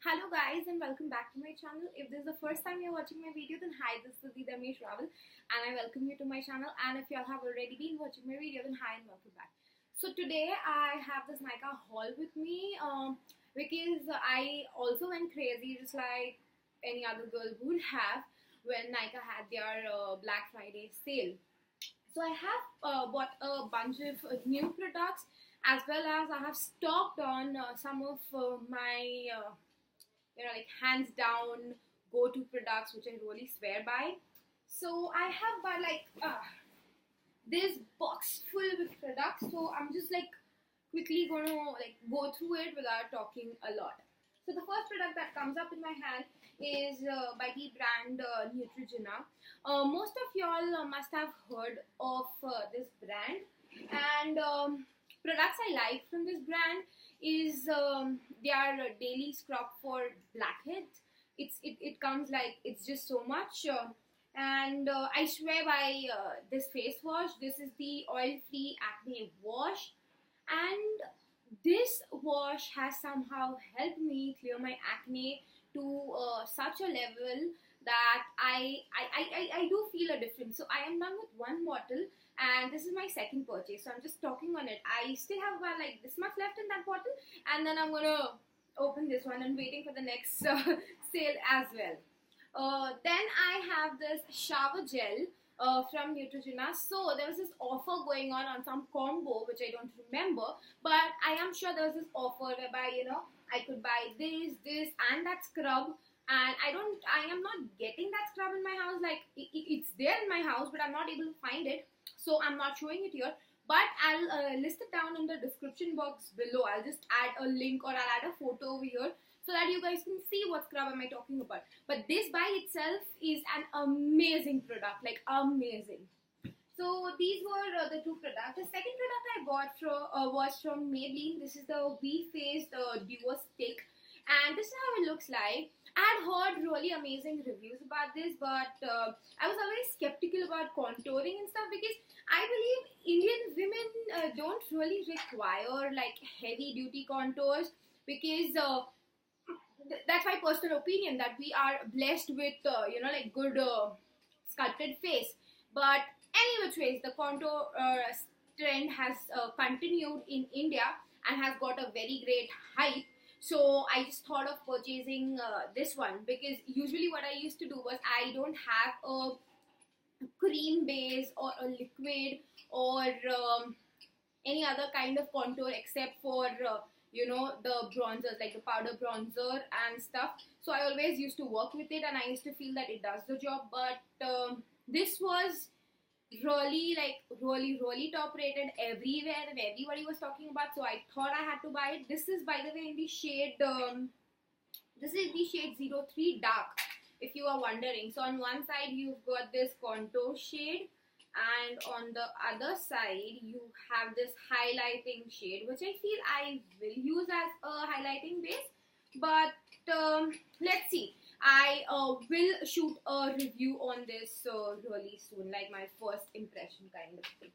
Hello guys and welcome back to my channel. If this is the first time you're watching my video, then hi, this is the Dami Travel and I welcome you to my channel. And if you all have already been watching my video, then hi and welcome back. So today I have this Nykaa haul with me because I also went crazy just like any other girl would have when Nykaa had their Black Friday sale. So I have bought a bunch of new products, as well as I have stocked on some of my like hands down go-to products which I really swear by. So I have bought like this box full with products, so I'm just like quickly gonna like go through it without talking a lot. So the first product that comes up in my hand is by the brand Neutrogena. Most of y'all must have heard of this brand, and products I like from this brand is their daily scrub for blackheads. It comes like it's just so much, and I swear by this face wash. This is the oil-free acne wash, and this wash has somehow helped me clear my acne to such a level that I do feel a difference. So I am done with one bottle and this is my second purchase. So I'm just talking on it. I still have about like this much left in that bottle, and then I'm gonna open this one and waiting for the next sale as well. Then I have this shower gel from Neutrogena. So there was this offer going on some combo which I don't remember, but I am sure there was this offer whereby I could buy this and that scrub, and I am not getting that scrub in my house. Like it's there in my house, but I'm not able to find it, so I'm not showing it here. But I'll list it down in the description box below. I'll just add a link or I'll add a photo over here so that you guys can see what scrub am I talking about. But this by itself is an amazing product, like amazing. So these were the two products. The second product I bought was from Maybelline. This is the We Faced Duo Stick, and this is how it looks like. I had heard really amazing reviews about this, but I was always skeptical about contouring and stuff because I believe Indian women don't really require like heavy duty contours, because that's my personal opinion, that we are blessed with like good sculpted face. But any which ways, the contour trend has continued in India and has got a very great hype. So I just thought of purchasing this one, because usually what I used to do was I don't have a cream base or a liquid or any other kind of contour except for the bronzers, like the powder bronzer and stuff. So I always used to work with it and I used to feel that it does the job. But this was really top rated everywhere and everybody was talking about, so I thought I had to buy it. This is, by the way, in the shade this is the shade 03 Dark, if you are wondering. So on one side you've got this contour shade, and on the other side you have this highlighting shade, which I feel I will use as a highlighting base. But let's see. I will shoot a review on this really soon, like my first impression kind of thing.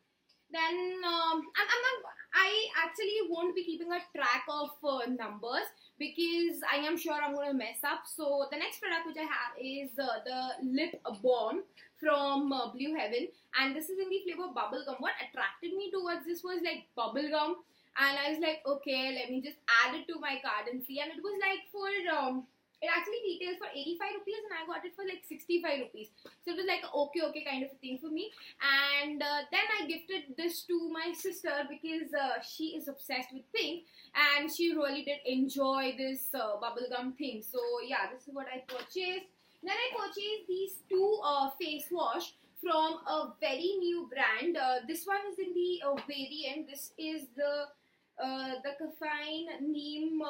Then I actually won't be keeping a track of numbers because I am sure I'm going to mess up. So the next product which I have is the lip balm from Blue Heaven, and this is in the flavor bubblegum. What attracted me towards this was like bubblegum, and I was like, okay, let me just add it to my cart and see. And it was like for it actually retails for 85 rupees and I got it for like 65 rupees. So it was like okay kind of a thing for me. And then I gifted this to my sister because she is obsessed with pink and she really did enjoy this bubblegum thing. So yeah, this is what I purchased. Then I purchased these two face wash from a very new brand. This one is in the variant. This is the caffeine neem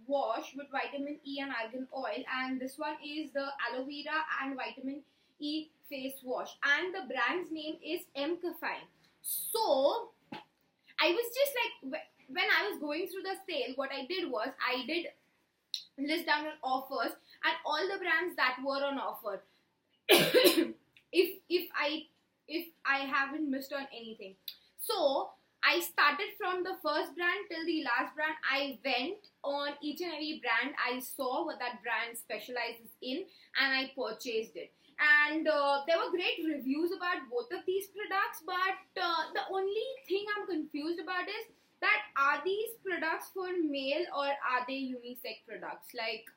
wash with vitamin E and argan oil, and this one is the aloe vera and vitamin E face wash, and the brand's name is M Caffeine. So I was just like, when I was going through the sale, what I did was I did list down on offers and all the brands that were on offer. if I haven't missed on anything. So I started from the first brand till the last brand. I went on each and every brand. I saw what that brand specializes in and I purchased it. And there were great reviews about both of these products, but the only thing I'm confused about is that are these products for male or are they unisex products? Like,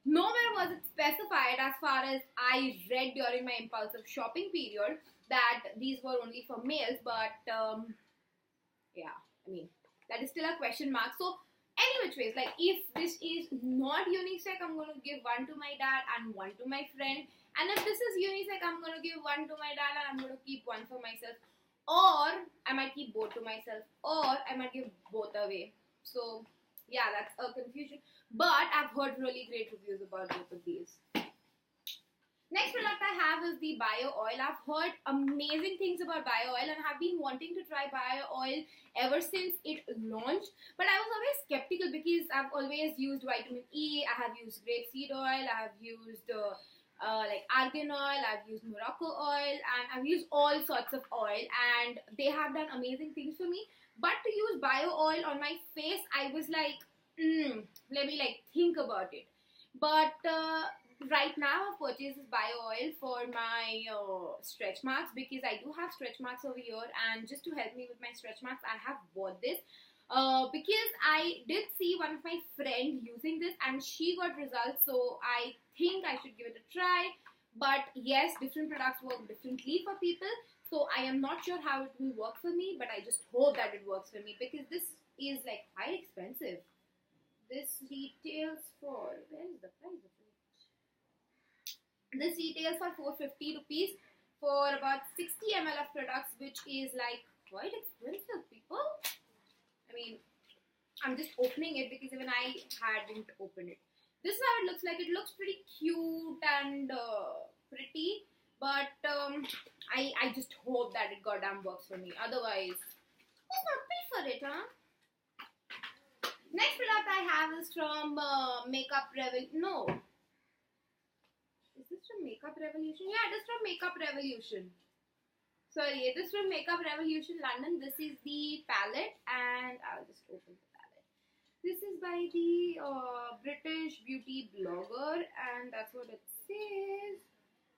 nowhere was it specified as far as I read during my impulsive shopping period that these were only for males, but yeah, I mean, that is still a question mark. So, any which ways, like if this is not unisex, I'm going to give one to my dad and one to my friend. And if this is unisex, I'm going to give one to my dad and I'm going to keep one for myself. Or I might keep both to myself. Or I might give both away. So, yeah, that's a confusion. But I've heard really great reviews about both of these. Next product I have is the bio oil. I've heard amazing things about bio oil and have been wanting to try bio oil ever since it launched. But I was always skeptical because I've always used vitamin E, I have used grapeseed oil, I have used like argan oil, I've used Morocco oil, and I've used all sorts of oil and they have done amazing things for me. But to use bio oil on my face, I was like, let me like think about it. But right now I've purchased this bio oil for my stretch marks because I do have stretch marks over here, and just to help me with my stretch marks I have bought this because I did see one of my friend using this and she got results, so I think I should give it a try. But yes, different products work differently for people, so I am not sure how it will work for me, but I just hope that it works for me because this is like quite expensive. This retails for, where is the price of it? This retails for 450 rupees for about 60 ml of products, which is like quite expensive, people. I mean, I'm just opening it because even I hadn't opened it. This is how it looks like. It looks pretty cute and pretty, but I just hope that it goddamn works for me. Otherwise, who's not pay for it, huh? Next product I have is from Makeup Revolution. No. Is this from Makeup Revolution? Yeah, it is from Makeup Revolution. Sorry, it is from Makeup Revolution London. This is the palette and I'll just open the palette. This is by the British beauty blogger and that's what it says.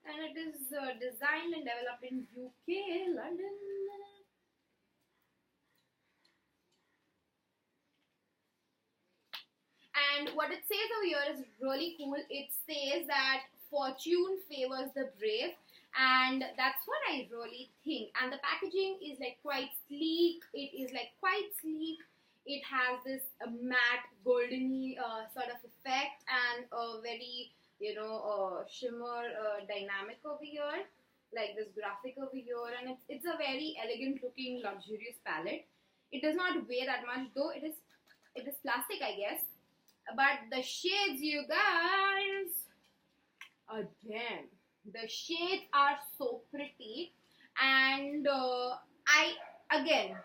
And it is designed and developed in UK, London. And what it says over here is really cool. It says that fortune favors the brave, and that's what I really think. And the packaging is like quite sleek. It is like quite sleek. It has this matte goldeny sort of effect and a very shimmer dynamic over here, like this graphic over here, and it's a very elegant looking luxurious palette. It does not weigh that much, though it is plastic, I guess. But the shades, you guys, damn, the shades are so pretty. And again,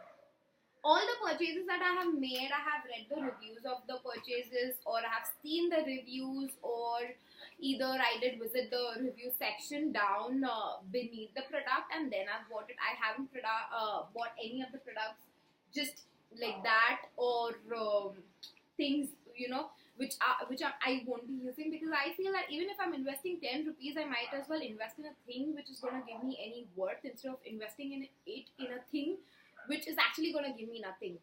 all the purchases that I have made, I have read the reviews of the purchases, or I have seen the reviews, or either I did visit the review section down beneath the product and then I've bought it. I haven't bought any of the products just like that, or things which I won't be using, because I feel that even if I'm investing 10 rupees, I might as well invest in a thing which is going to give me any worth instead of investing in a thing which is actually going to give me nothing.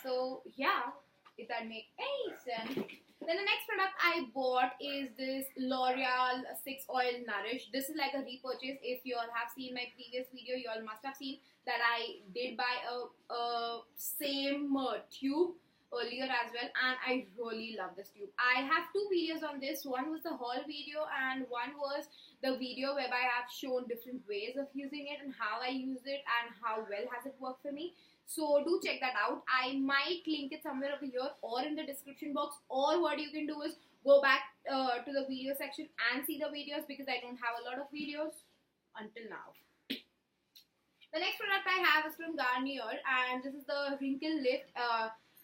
So yeah, if that makes any sense. Then the next product I bought is this L'Oreal 6 Oil Nourish. This is like a repurchase. If you all have seen my previous video, you all must have seen that I did buy a same tube earlier as well, and I really love this tube. I have two videos on this. One was the haul video and one was the video whereby I have shown different ways of using it and how I use it and how well has it worked for me. So do check that out. I might link it somewhere over here or in the description box, or what you can do is go back to the video section and see the videos, because I don't have a lot of videos until now. The next product I have is from Garnier, and this is the Wrinkle Lift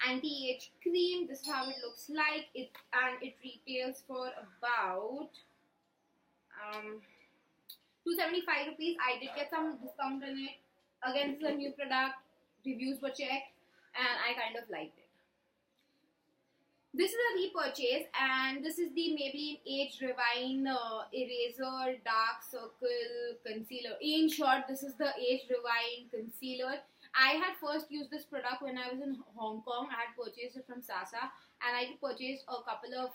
Anti-Age Cream. This is how it looks like. It retails for about 275 rupees. I did get some discount on it. Again, this is a new product. Reviews were checked. and I kind of liked it. This is a repurchase, and this is the Maybelline Age Rewind Eraser Dark Circle Concealer. In short, this is the Age Rewind Concealer. I had first used this product when I was in Hong Kong. I had purchased it from Sasa, and I purchased a couple of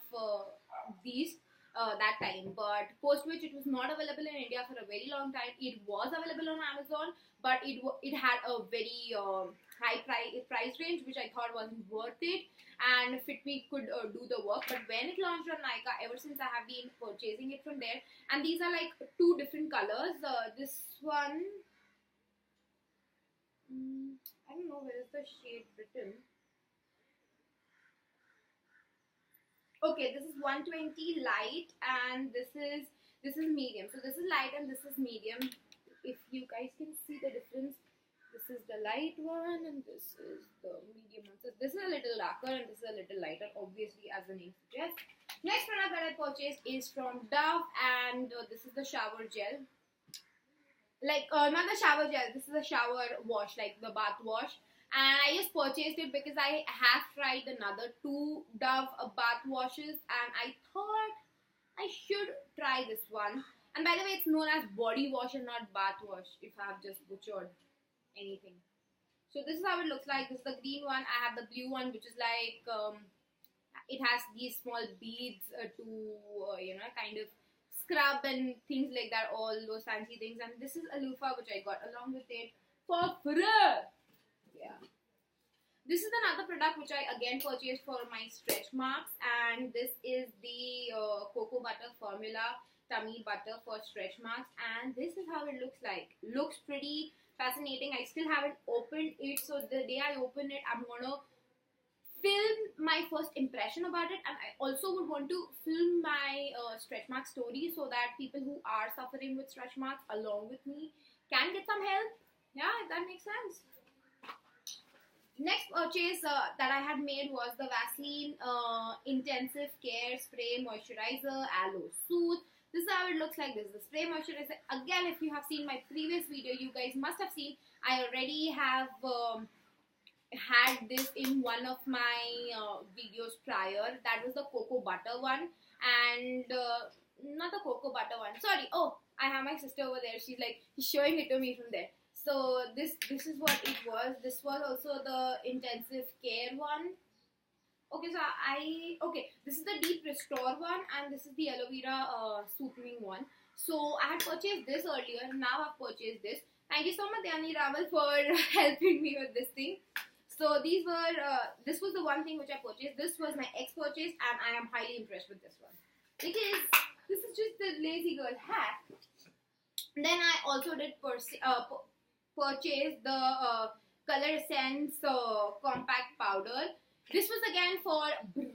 these that time. But post which it was not available in India for a very long time. It was available on Amazon, but it had a very high price range, which I thought wasn't worth it, and Fit Me could do the work. But when it launched on Nykaa, ever since I have been purchasing it from there. And these are like two different colors. This one, I don't know where is the shade written. Okay, this is 120 light, and this is medium. So this is light and this is medium. If you guys can see the difference, this is the light one and this is the medium one. So this is a little darker and this is a little lighter, obviously, as the name suggests. Next product that I purchased is from Dove, and this is the shower gel. Like, not the shower gel, this is a shower wash, like the bath wash. And I just purchased it because I have tried another two Dove bath washes, and I thought I should try this one. And by the way, it's known as body wash and not bath wash, if I have just butchered anything. So this is how it looks like. This is the green one. I have the blue one, which is like, it has these small beads to, kind of scrub and things like that, all those fancy things. And this is a loofah, which I got along with it for free. Yeah. This is another product which I again purchased for my stretch marks, and this is the cocoa butter formula tummy butter for stretch marks, and this is how it looks like. Looks pretty fascinating. I still haven't opened it, so the day I open it, I'm gonna film my first impression about it, and I also would want to film my stretch mark story so that people who are suffering with stretch marks along with me can get some help. Yeah, if that makes sense. Next purchase that I had made was the Vaseline Intensive Care Spray Moisturizer Aloe Soothe. This is how it looks like. This is the spray moisturizer. Again, if you have seen my previous video, you guys must have seen I already have had this in one of my videos prior. That was the cocoa butter one, and not the cocoa butter one. Sorry. Oh, I have my sister over there. She's showing it to me from there. So this is what it was. This was also the intensive care one. Okay, so this is the deep restore one, and this is the aloe vera soothing one. So I had purchased this earlier. Now I've purchased this. Thank you so much, Dhyani Raval, for helping me with this thing. So these were this was the one thing which I purchased. This was my ex purchase, and I am highly impressed with this one because this is just the lazy girl hack. Then I also did purchase the Color Essence compact powder. This was again for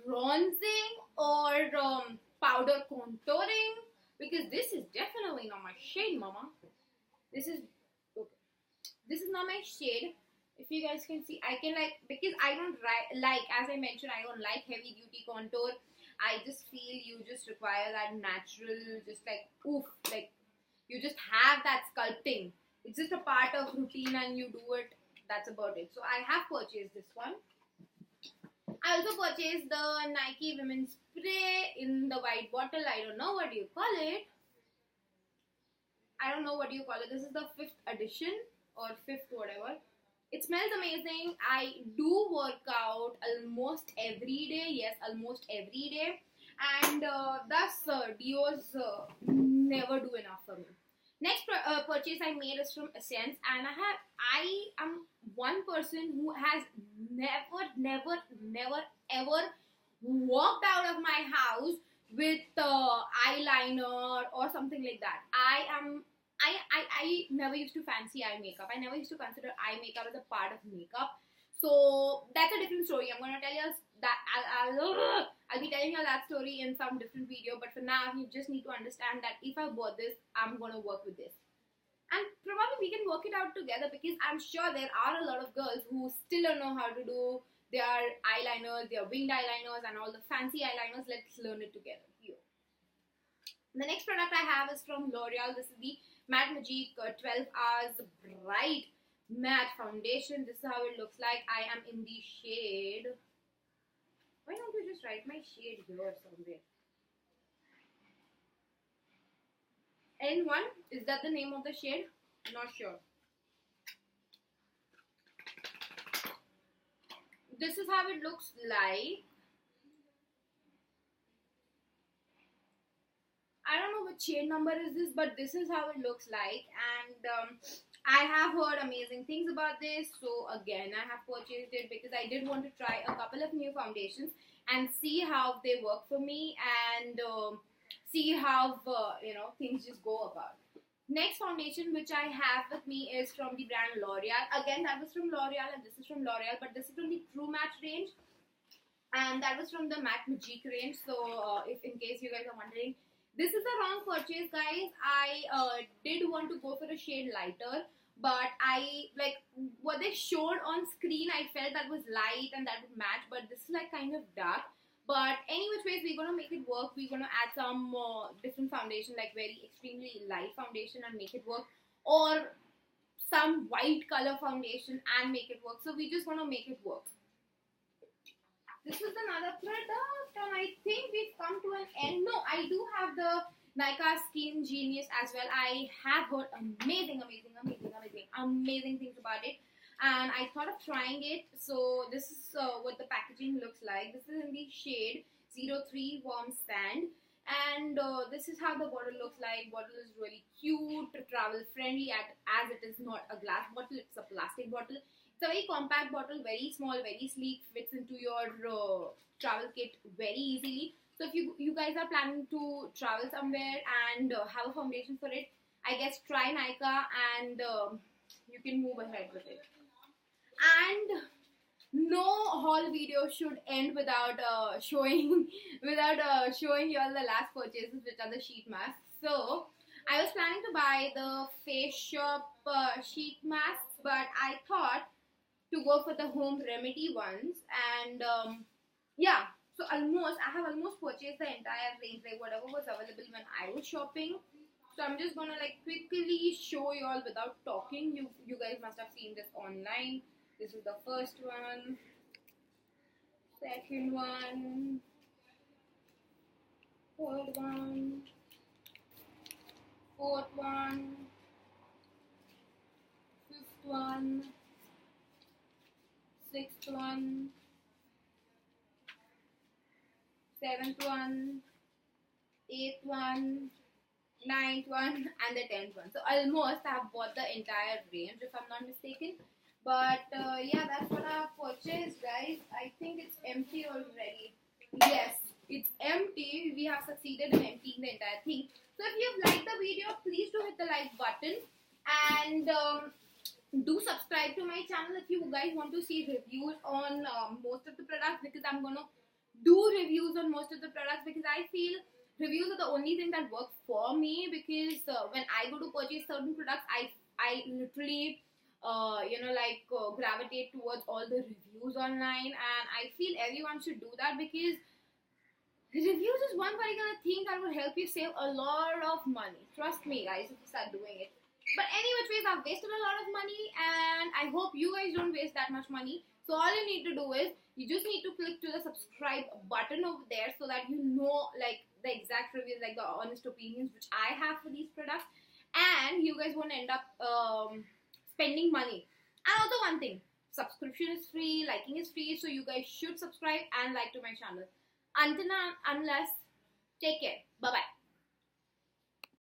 bronzing or powder contouring, because this is definitely not my shade, mama. This is okay. This is not my shade. If you guys can see, I can because I don't like, as I mentioned, I don't like heavy duty contour. I just feel you just require that natural, just you just have that sculpting. It's just a part of routine and you do it. That's about it. So I have purchased this one. I also purchased the Nike Women's Spray in the white bottle. I don't know what you call it. This is the 5th edition or 5th whatever. It smells amazing. I do work out almost every day. Yes, almost every day. And thus deos never do enough for me. Next purchase I made is from Essence, and I am one person who has never ever walked out of my house with eyeliner or something like that. I never used to fancy eye makeup. I never used to consider eye makeup as a part of makeup. So that's a different story. I'm gonna tell you that I'll be telling you that story in some different video. But for now, you just need to understand that if I bought this, I'm gonna work with this, and probably we can work it out together, because I'm sure there are a lot of girls who still don't know how to do their eyeliners, their winged eyeliners, and all the fancy eyeliners. Let's learn it together here. The next product I have is from L'Oreal. This is the Matte Magic 12 Hours Bright matte foundation. This is how it looks like. I am in the shade. Why don't you just write my shade here somewhere? N1, is that the name of the shade? Not sure. This is how it looks like. I don't know what shade number is this, but this is how it looks like. And I have heard amazing things about this. So again, I have purchased it because I did want to try a couple of new foundations and see how they work for me, and see how things just go about. Next foundation which I have with me is from the brand L'Oreal. Again, that was from L'Oreal and this is from L'Oreal, but this is from the True Matte range, and that was from the Matte Magique range. So if in case you guys are wondering, this is a wrong purchase, guys. I did want to go for a shade lighter, but I like what they showed on screen. I felt that was light and that would match, but this is like kind of dark. But any which ways, we're gonna make it work. We're gonna add some different foundation, like very extremely light foundation, and make it work, or some white color foundation and make it work. So we just wanna make it work. This is another product, and I think we've come to an end. No, I do have the Nykaa Skin Genius as well. I have heard amazing things about it, and I thought of trying it. So this is what the packaging looks like. This is in the shade 03 Warm Sand, and this is how the bottle looks like. Bottle is really cute, travel friendly, as it is not a glass bottle, it's a plastic bottle. It's a very compact bottle, very small, very sleek, fits into your travel kit very easily. So if you guys are planning to travel somewhere and have a foundation for it, I guess try Nykaa, and you can move ahead with it. And no haul video should end without showing you all the last purchases, which are the sheet masks. So I was planning to buy the Face Shop sheet masks, but I thought to go for the home remedy ones, and yeah, so I have almost purchased the entire range, like whatever was available when I was shopping. So I'm just gonna like quickly show you all without talking. You guys must have seen this online. This is the first one, second one, third one, fourth one, fifth one, sixth one, seventh one, eighth one, ninth one, and the 10th one. So almost I have bought the entire range, if I'm not mistaken. But yeah, that's what I have purchased, guys. I think it's empty already. Yes, it's empty. We have succeeded in emptying the entire thing. So if you've liked the video, please do hit the like button, and do subscribe to my channel if you guys want to see reviews on most of the products, because I'm gonna do reviews on most of the products, because I feel reviews are the only thing that works for me. Because when I go to purchase certain products, I literally gravitate towards all the reviews online, and I feel everyone should do that, because reviews is one particular thing that will help you save a lot of money. Trust me, guys, if you start doing it. But anyways, I've wasted a lot of money, and I hope you guys don't waste that much money. So all you need to do is, you just need to click to the subscribe button over there, so that you know like the exact reviews, like the honest opinions which I have for these products, and you guys won't end up spending money. And also one thing, subscription is free, liking is free, so you guys should subscribe and like to my channel. Unless, take care. Bye bye.